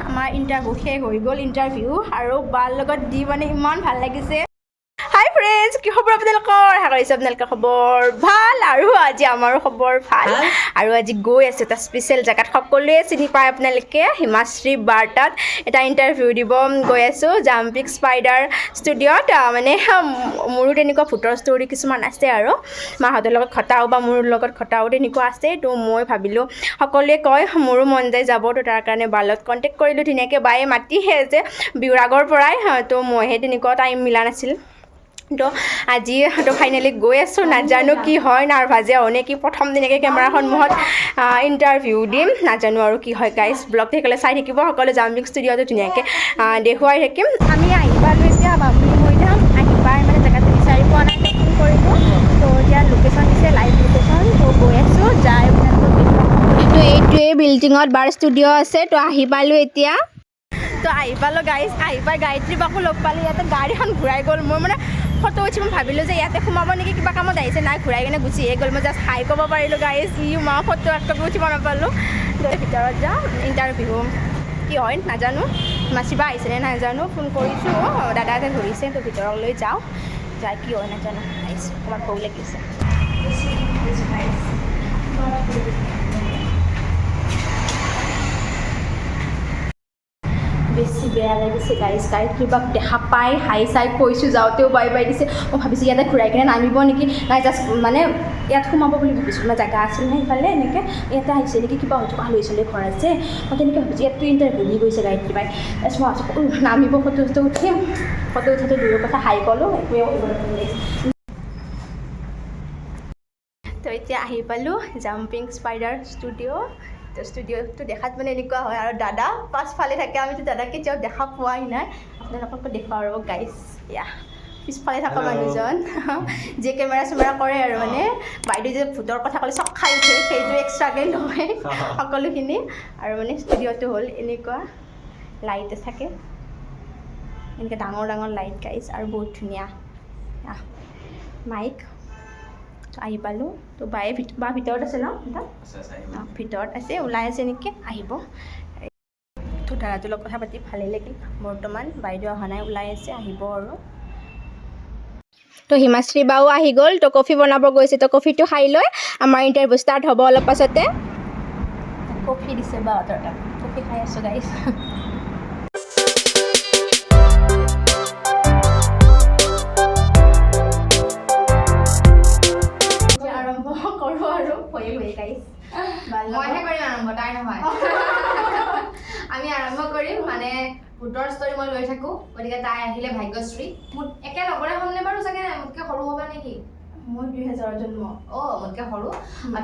আমাৰ ইণ্টাৰভিউ শেষ হৈ গ'ল ইণ্টাৰভিউ আৰু বাৰ লগত দি মানে ইমান ভাল লাগিছে। হাই ফ্ৰেণ্ডছ, কি খবৰ আপোনালোকৰ? আশা কৰিছোঁ আপোনালোকৰ খবৰ ভাল আৰু আজি আমাৰো খবৰ ভাল। আৰু আজি গৈ আছোঁ এটা স্পেচিয়েল জেগাত, সকলোৱে চিনি পায় আপোনালোকে, হিমাশ্ৰী বাৰ্তাত এটা ইণ্টাৰভিউ দিব গৈ আছোঁ জাম্পিং স্পাইডাৰ ষ্টুডিঅ'ত। মানে মোৰো তেনেকুৱা ভূতৰ ষ্টৰি কিছুমান আছে আৰু মাহঁতৰ লগত ঘটাও বা মোৰ লগত ঘটাও তেনেকুৱা আছে। তো মই ভাবিলোঁ সকলোৱে কয় মোৰো মন যায় যাব, তো তাৰ কাৰণে বাৰ লগত কণ্টেক্ট কৰিলোঁ ধুনীয়াকৈ। বায়ে মাতিহে যে বিহুৰ আগৰ পৰাই, তো মইহে তেনেকুৱা টাইম মিলা নাছিল। তো আজি তো ফাইনেলি গৈ আছোঁ, নাজানো কি হয়, নাৰ্ভাজে হওঁ নে কি, প্ৰথম দিনাকৈ কেমেৰাৰ সন্মুখত ইণ্টাৰভিউ দিম, নাজানো আৰু কি হয় গাইজ। ব্লগটো সেইকাৰণে চাই থাকিব সকলোৱে, জাম্পিং ষ্টুডিঅ'টো ধুনীয়াকৈ দেখুৱাই থাকিম। আমি আহি পালোঁ এতিয়া বামুণী মৈদাম। আহি পাই মানে জেগাটো বিচাৰি পোৱা নাই, ফোন কৰিলোঁ, তো এতিয়া লোকেশ্যন দিছে, লাইভ লোকেশ্যন। তো গৈ আছোঁ, যাই তো এইটোৱে বিল্ডিঙত বাৰ ষ্টুডিঅ' আছে। তো আহি পালোঁ এতিয়া, তো আহি পালোঁ গাইজ। আহি পাই গায়ত্ৰীবাকো লগ পালোঁ, ইয়াতে গাড়ীখন ঘূৰাই গ'ল। মই মানে ফটো উঠি মই ভাবিলোঁ যে ইয়াতে সোমাব নেকি, কিবা কামত আহিছে, নাই ঘূৰাই কিনে গুচিয়ে গ'ল। মই জাষ্ট হাই ক'ব পাৰিলোঁ গাইজ, ফটো একটু উঠিব নাপালোঁ। ভিতৰত যাওঁ, ইণ্টাৰভিউ কি হয় নাজানো, মাচিবা আহিছেনে নাজানো, ফোন কৰিছোঁ, দাদাহঁতে ধৰিছে। তো ভিতৰলৈ যাওঁ, যাই কি হয় নাজানো গাইজ, অকণমান ভয় লাগিছে। বেছি বেয়া লাগিছে গাইজ, গায়ত্ৰীবাক দেখা পাই হাই চাই কৈছোঁ, যাওঁতেও বাই বাই দিছে। মই ভাবিছোঁ ইয়াতে ঘূৰাই কিনে নামিব নেকি, নাই জাষ্ট মানে ইয়াত সোমাব বুলি ভাবিছোঁ। মই জেগা আছিল নে সেইফালে, এনেকৈ ইয়াতে আহিছে নেকি, কিবা হয়তো আলহী চালহী ঘৰ আছে, মই তেনেকৈ ভাবিছোঁ। ইয়াততো ইণ্টাৰভিউ দি গৈছে গায়ত্ৰীবাই। তাৰপিছত মই ভাবিছোঁ নামিব, ফটো চটো উঠিম, ফটো উঠোঁতে দূৰৰ কথা হাই ক'লোঁ, একোৱে তো এতিয়া আহি পালোঁ জাম্পিং স্পাইডাৰ ষ্টুডিঅ'। তো ষ্টুডিঅ'টো দেখাত মানে এনেকুৱা হয়, আৰু দাদা পাছফালে থাকে। আমিতো দাদাক কেতিয়াও দেখা পোৱাই নাই, আপোনালোককো দেখুৱাওঁ আৰু গাইজ। এয়া পিছফালে থকা মানুহজন যে কেমেৰা চেমেৰা কৰে আৰু মানে বাইদেউ যে ভূতৰ কথা ক'লে চক খাই উঠে, সেইটো এক্সট্ৰাকৈ নহয় সকলোখিনি। আৰু মানে ষ্টুডিঅ'টো হ'ল এনেকুৱা, লাইট থাকে, এনেকৈ ডাঙৰ ডাঙৰ লাইট গাইজ, আৰু বহুত ধুনীয়া মাইক। আহি পালোঁ, তো বায়ে ভিতৰত আছে ন, ভিতৰত আছে, ওলাই আছে নেকি, আহিব। তো দাদাটোৰ লগত কথা পাতি ভালেই লাগিল। বৰ্তমান বাইদেউ অহা নাই, ওলাই আছে, আহিব আৰু। তো হিমাশ্ৰী বাও আহি গ'ল, তো কফি বনাব গৈছে। তো কফিটো খাই লৈ আমাৰ ইণ্টাৰভিউ ষ্টাৰ্ট হ'ব অলপ পাছতে। কফি দিছে বাহঁতৰ তাত, কফি খাই আছোঁ গাইজ। আমি আৰম্ভ কৰিম মানে ভূতৰ ষ্টৰি মই লৈ থাকোঁ, গতিকে তাই আহিলে ভাগ্যশ্ৰী। মোৰ একে লগৰে হ'মনে বাৰু চাগে, মোতকৈ সৰু হ'বা নেকি? মই 2000 জন্ম। মোতকৈ সৰু।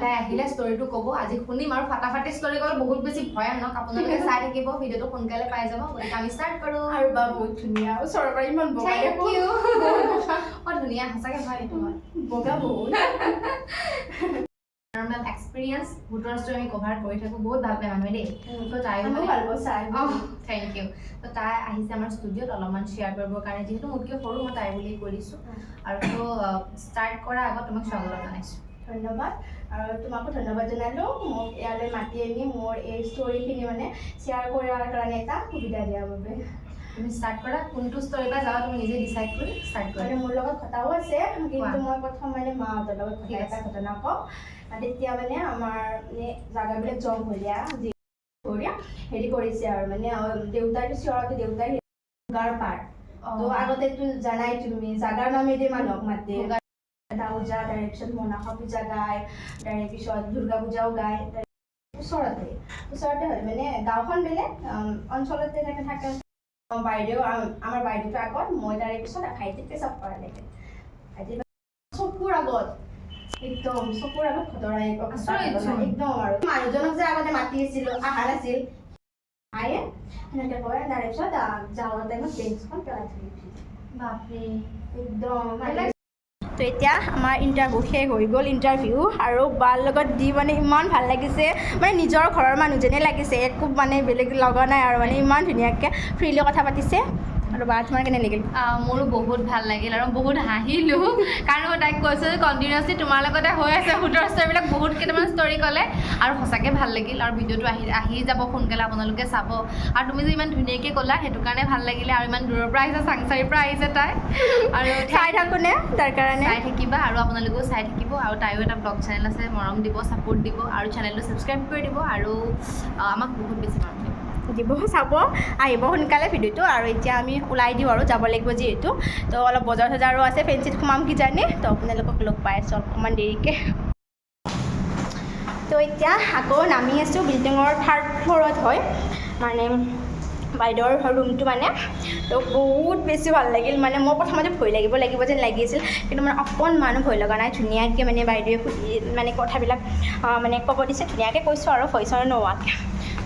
তাই আহিলে ষ্টৰিটো ক'ব, আজি শুনিম আৰু ফাটাফাটি ষ্টৰি ক'লে বহুত বেছি ভয়ানক। আপোনালোকে চাই থাকিব, ভিডিঅ'টো সোনকালে পাই যাব। গতিকে আমি ষ্টাৰ্ট কৰোঁ। আৰু বা বহুত ধুনীয়া, ওচৰৰ পৰা ইমান বগা দেখোঁ। ধুনীয়া, সঁচাকৈ ভাল তোমাৰ বগা বহুত। নৰ্মেল এক্সপিৰিয়েঞ্চ, ভূতৰ ষ্টৰি আমি কভাৰ কৰি থাকোঁ, বহুত ভাল পায় মানুহে দেই। তো তাই ভাল পাব চাই। Thank you. তো তাই আহিছে আমাৰ ষ্টুডিঅ'ত অলপমান শ্বেয়াৰ কৰিবৰ কাৰণে, যিহেতু মোতকৈ সৰু, মই তাই বুলি কৈ দিছোঁ। আৰু তো ষ্টাৰ্ট কৰাৰ আগত তোমাক স্বাগতম জনাইছোঁ। ধন্যবাদ, আৰু তোমাকো ধন্যবাদ জনালোঁ মোক ইয়ালৈ মাতি আনি মোৰ এই ষ্টৰিখিনি মানে শ্বেয়াৰ কৰাৰ কাৰণে এটা সুবিধা দিয়াৰ বাবে। তুমি ষ্টাৰ্ট কৰা, কোনটো ষ্টৰি পৰা যাবা তুমি নিজে ডিচাইড কৰি ষ্টাৰ্ট কৰা। মানে মোৰ লগত ঘটাও আছে, কিন্তু মই প্ৰথম মানে মাহঁতৰ লগত ঘটা এটা ঘটনা কওঁ। তেতিয়া মানে আমাৰ মানে জাগাবিলাক জংঘলীয়া, হেৰি কৰিছে আৰু মানে দেউতাইতো চিঞৰতে দেউতাই গাৰ পাৰ। তো আগতেতো জানাই তুমি জাগাৰ নামেদি মানুহক মাতে, পূজা, তাৰে পিছত মনসা পূজা গায়, তাৰে পিছত দুৰ্গা পূজাও গায়। ওচৰতে হ'লে মানে গাঁওখন বেলেগ, অঞ্চলতে থাকে। বাইদেউ, আমাৰ বাইদেউটো আগত, মই তাৰে পিছত ভাইটিক পেচাব কৰা লাগে। ভাইটি চকুৰ আগত, একদম চকুৰ আগত ঘটনা একদম। আৰু মানুহজনক যে আগতে মাতি আছিলোঁ, অহা নাছিল, আয়ে সেনেকৈ কয়। তাৰে পিছত যাৱাৰ টাইমত বেঞ্চখন পেলাই থৈ গৈছিল। বাপৰে, একদম। তো এতিয়া আমাৰ ইণ্টাৰভিউ শেষ হৈ গ'ল ইণ্টাৰভিউ, আৰু বাৰ লগত দি মানে ইমান ভাল লাগিছে, মানে নিজৰ ঘৰৰ মানুহ যেনেই লাগিছে, একো মানে বেলেগ লগা নাই আৰু মানে ইমান ধুনীয়াকৈ ফ্ৰীলি কথা পাতিছে। আৰু বা তোমাৰ কেনে লাগিল মোৰো বহুত ভাল লাগিল আৰু বহুত হাঁহিলোঁ কাৰণ মই তাইক কৈছোঁ যে কণ্টিনিউৱাছলি তোমাৰ লগতে হৈ আছে ভূতৰ ষ্টৰিবিলাক বহুত কেইটামান ষ্টৰি ক'লে আৰু সঁচাকৈ ভাল লাগিল আৰু ভিডিঅ'টো আহি যাব সোনকালে আপোনালোকে চাব আৰু তুমি যে ইমান ধুনীয়াকৈ ক'লা সেইটো কাৰণে ভাল লাগিলে আৰু ইমান দূৰৰ পৰা আহিছে চাংচাৰিৰ পৰা আহিছে তাই আৰু চাই থাকোঁনে তাৰ কাৰণে চাই থাকিবা আৰু আপোনালোকেও চাই থাকিব আৰু তাইও এটা ব্লগ চেনেল আছে মৰম দিব ছাপোৰ্ট দিব আৰু চেনেলটো ছাবস্ক্ৰাইব কৰি দিব আৰু আমাক বহুত বেছি মৰম দিব চাব আহিব সোনকালে ভিডিঅ'টো আৰু এতিয়া আমি ওলাই দিওঁ আৰু যাব লাগিব যিহেতু তো অলপ বজাৰ চজাৰো আছে ফেঞ্চিত সোমাম কিজানি তো আপোনালোকক লগ পাই আছোঁ অকণমান দেৰিকৈ তো এতিয়া আকৌ নামি আছোঁ বিল্ডিঙৰ 3rd ফ্ল'ৰত হয় মানে বাইদেউৰ ৰুমটো মানে তো বহুত বেছি ভাল লাগিল মানে মই প্ৰথমতে ভয় লাগিব যেন লাগি আছিল কিন্তু মানে অকণমানো ভয় লগা নাই ধুনীয়াকৈ মানে বাইদেৱে মানে কথাবিলাক মানে ক'ব দিছে ধুনীয়াকৈ কৈছোঁ আৰু ভইচৰ নোহোৱাকৈ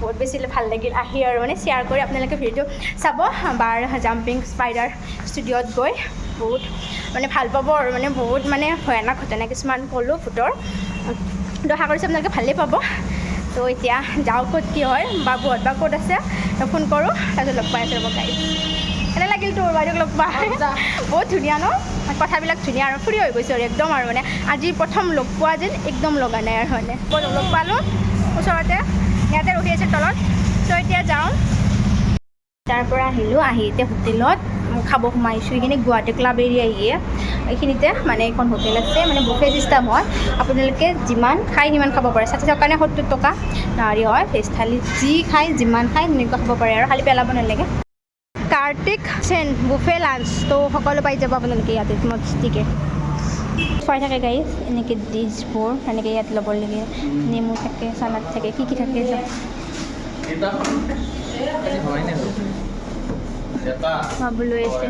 বহুত বেছি ভাল লাগিল আহি আৰু মানে শ্বেয়াৰ কৰি আপোনালোকে ভিডিঅ' চাব বাৰ জাম্পিং স্পাইডাৰ ষ্টুডিঅ'ত গৈ বহুত মানে ভাল পাব আৰু মানে বহুত মানে ভয়ানক ঘটনা কিছুমান ক'লোঁ ভূতৰ তো আশা কৰিছোঁ আপোনালোকে ভালেই পাব তো এতিয়া যাওঁ ক'ত কি হয় বাবুহঁত বা ক'ত আছে ফোন কৰোঁ তাৰপিছত লগ পাই আছোঁ ৰ'ব গাড়ী কেনে লাগিল তোৰ বাইদেউক লগ পাই বহুত ধুনীয়া ন কথাবিলাক ধুনীয়া আৰু ফ্ৰী হৈ গৈছোঁ আৰু একদম আৰু মানে আজি প্ৰথম লগ পোৱা যেন একদম লগা নাই আৰু মানে লগ পালোঁ ওচৰতে ইয়াতে ৰখি আছে তলত তো এতিয়া যাওঁ তাৰ পৰা আহিলোঁ আহি এতিয়া হোটেলত খাব সোমাইছোঁ এইখিনি গুৱাহাটী ক্লাব এৰিয়া আহিয়ে এইখিনিতে মানে এখন হোটেল আছে মানে বুফে চিষ্টেম হয় আপোনালোকে যিমান খায় সিমান খাব পাৰে 60 টকা নে 70 টকা হেৰি হয় ভেজ থালি যি খায় যিমান খায় সেনেকুৱা খাব পাৰে আৰু খালি পেলাব নালাগে কাৰ্তিক চেন বুফে লাঞ্চ তো সকলো পাই যাব আপোনালোকে ইয়াতে মস্তিকে খুৱাই থাকে গাড়ী এনেকৈ ডিছবোৰ এনেকৈ ইয়াত ল'ব লাগে নেমু থাকে চালাড থাকে কি থাকে ভাবলৈ আছে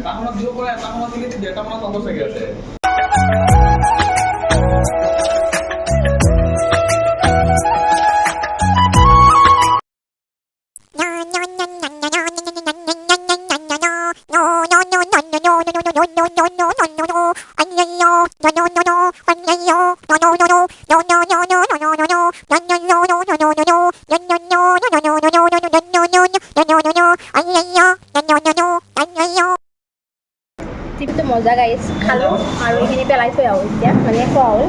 টিভিটো মজা গাইছ খালোঁ আৰু এইখিনি পেলাই থৈ আহোঁ এতিয়া মানে খোৱা হ'ল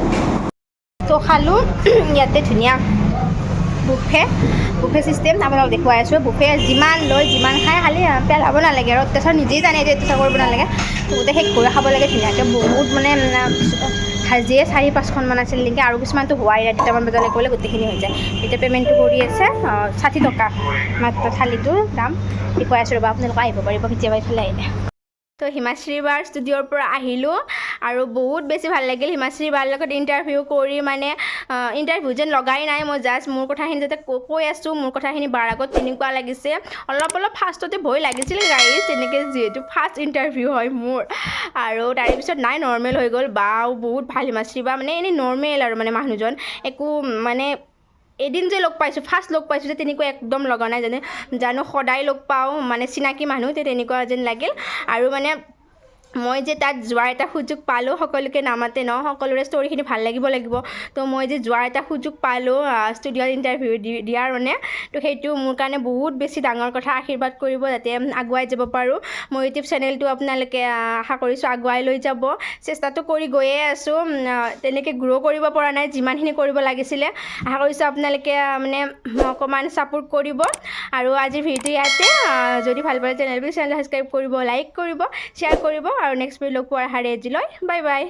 তো খালোঁ ইয়াতে ধুনীয়া বুফে চিষ্টেম আপোনালোক দেখুৱাই আছোঁ বুফে যিমান লৈ যিমান খাই খালি পেলাব নালাগে আৰু তাৰপিছত নিজেই জানে যে এইটো কৰিব নালাগে গোটেই শেষ কৰি খাব লাগে ধুনীয়াকৈ বহুত মানে ভাজিয়ে 4-5খনমান আছিল নেকি আৰু কিছুমানটো হোৱাই নাই 2টামান বজালৈ গ'লে গোটেইখিনি হৈ যায় এতিয়া পে'মেণ্টটো কৰি আছে 60 টকা মাত্ৰ থালিটোৰ দাম দেখুৱাই আছোঁ ৰ'বা আপোনালোকে আহিব পাৰিব কেতিয়াবা এইফালে আহিলে তো হিমাশ্ৰী বাৰ ষ্টুডিঅ'ৰ পৰা আহিলোঁ আৰু বহুত বেছি ভাল লাগিল হিমাশ্ৰী বাৰ লগত ইণ্টাৰভিউ কৰি মানে ইণ্টাৰভিউ যেন লগাই নাই মই জাষ্ট মোৰ কথাখিনি যাতে কৈ আছোঁ মোৰ কথাখিনি বাৰ আগত তেনেকুৱা লাগিছে অলপ ফাৰ্ষ্টতে ভয় লাগিছিল গাইজ তেনেকৈ যিহেতু ফাৰ্ষ্ট ইণ্টাৰভিউ হয় মোৰ আৰু তাৰে পিছত নাই নৰ্মেল হৈ গ'ল বাও বহুত ভাল হিমাশ্ৰী বা মানে এনেই নৰ্মেল আৰু মানে মানুহজন একো মানে এদিন যে লগ পাইছোঁ ফাৰ্ষ্ট লগ পাইছোঁ যে তেনেকুৱা একদম লগা নাই জানো সদায় লগ পাওঁ মানে চিনাকি মানুহ তেনেকুৱা যেন লাগিল আৰু মানে মই যে তাত যোৱাৰ এটা সুযোগ পালোঁ সকলোকে নামাতে ন সকলোৰে ষ্টৰিখিনি ভাল লাগিব তো মই যে যোৱাৰ এটা সুযোগ পালোঁ ষ্টুডিঅ'ত ইণ্টাৰভিউ দিয়াৰ মানে তো সেইটো মোৰ কাৰণে বহুত বেছি ডাঙৰ কথা আশীৰ্বাদ কৰিব যাতে আগুৱাই যাব পাৰোঁ মই ইউটিউব চেনেলটো আপোনালোকে আশা কৰিছোঁ আগুৱাই লৈ যাব চেষ্টাটো কৰি গৈয়ে আছোঁ তেনেকৈ গ্ৰ' কৰিব পৰা নাই যিমানখিনি কৰিব লাগিছিলে আশা কৰিছোঁ আপোনালোকে মানে অকণমান ছাপোৰ্ট কৰিব আৰু আজিৰ ভিডিঅ'টো ইয়াতে যদি ভাল পালে চেনেল ছাবস্ক্ৰাইব কৰিব লাইক কৰিব শ্বেয়াৰ কৰিব আৰু নেক্সট ভিডিঅ' লগ পোৱাৰ আশাৰে আজিলৈ বাই বাই